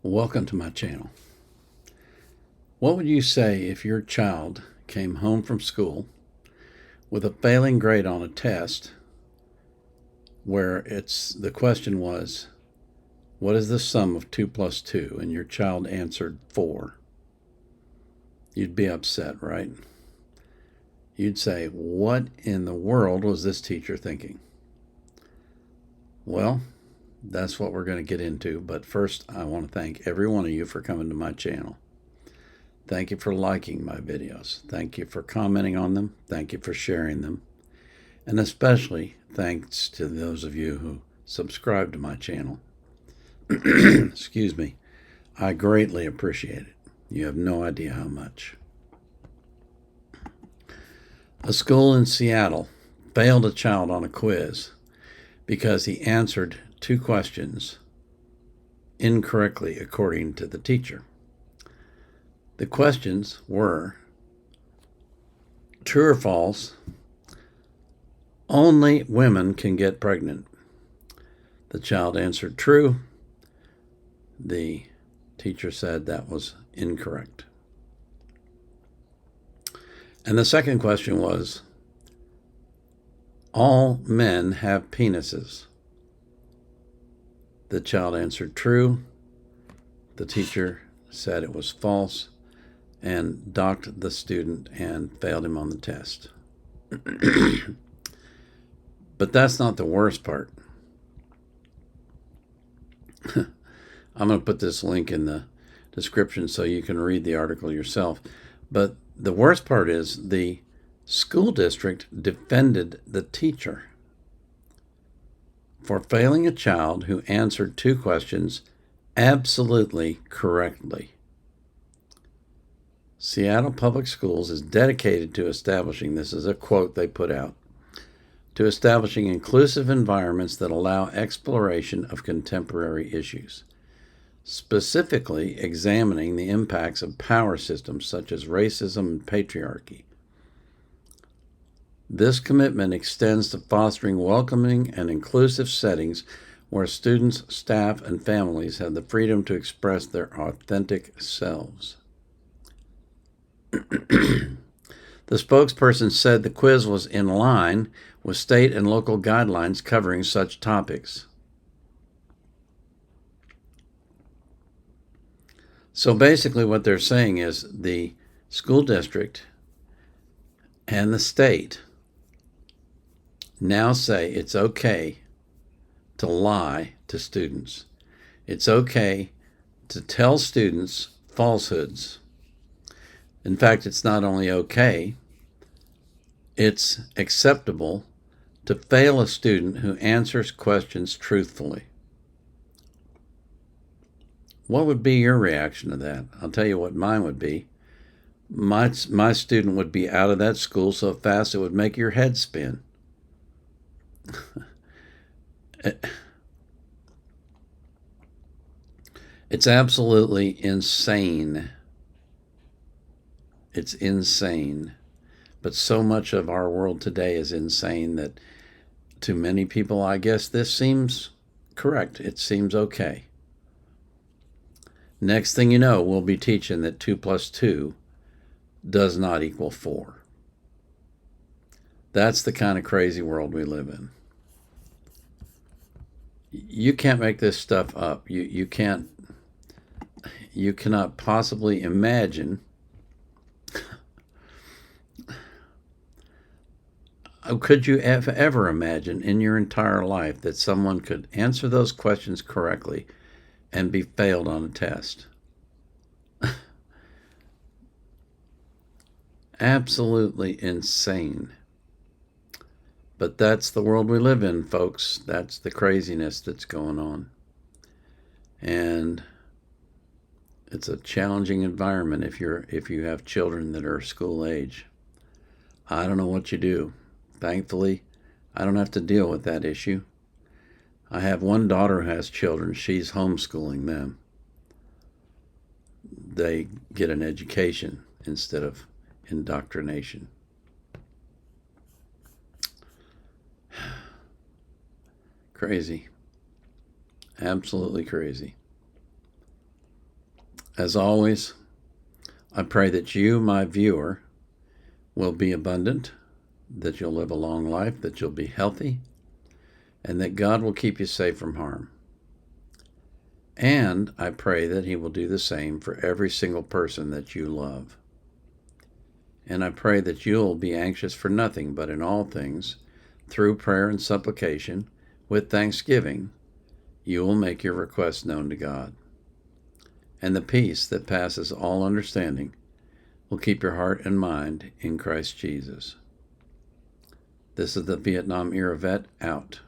Welcome to my channel. What would you say if your child came home from school with a failing grade on a test where the question was, what is the sum of 2 plus 2? And your child answered 4. You'd be upset, right? You'd say, what in the world was this teacher thinking? Well, that's what we're going to get into. But first, I want to thank every one of you for coming to my channel. Thank you for liking my videos. Thank you for commenting on them. Thank you for sharing them. And especially thanks to those of you who subscribe to my channel. Excuse me. I greatly appreciate it. You have no idea how much. A school in Seattle failed a child on a quiz because he answered 2 questions incorrectly according to the teacher. The questions were, true or false, only women can get pregnant. The child answered true. The teacher said that was incorrect. And the second question was, all men have penises. The child answered true. The teacher said it was false and docked the student and failed him on the test. But that's not the worst part. I'm going to put this link in the description so you can read the article yourself. But the worst part is the school district defended the teacher for failing a child who answered 2 questions absolutely correctly. Seattle Public Schools is dedicated to establishing, this is a quote they put out, to establishing inclusive environments that allow exploration of contemporary issues, specifically examining the impacts of power systems such as racism and patriarchy. This commitment extends to fostering welcoming and inclusive settings where students, staff, and families have the freedom to express their authentic selves. The spokesperson said the quiz was in line with state and local guidelines covering such topics. So basically what they're saying is the school district and the state now say it's okay to lie to students. It's okay to tell students falsehoods. In fact, it's not only okay, it's acceptable to fail a student who answers questions truthfully. What would be your reaction to that? I'll tell you what mine would be. My student would be out of that school so fast it would make your head spin. It's absolutely insane. It's insane. But so much of our world today is insane that to many people, I guess this seems correct. It seems okay. Next thing you know, we'll be teaching that 2 plus 2 does not equal 4. That's the kind of crazy world we live in. You can't make this stuff up. You cannot possibly imagine. Could you ever imagine in your entire life that someone could answer those questions correctly and be failed on a test? Absolutely insane. But that's the world we live in, folks. That's the craziness that's going on. And it's a challenging environment if you have children that are school age. I don't know what you do. Thankfully, I don't have to deal with that issue. I have one daughter who has children. She's homeschooling them. They get an education instead of indoctrination. Crazy. Absolutely crazy. As always, I pray that you, my viewer, will be abundant, that you'll live a long life, that you'll be healthy, and that God will keep you safe from harm. And I pray that He will do the same for every single person that you love. And I pray that you'll be anxious for nothing, but in all things, through prayer and supplication, with thanksgiving, you will make your requests known to God. And the peace that passes all understanding will keep your heart and mind in Christ Jesus. This is the Vietnam Era Vet out.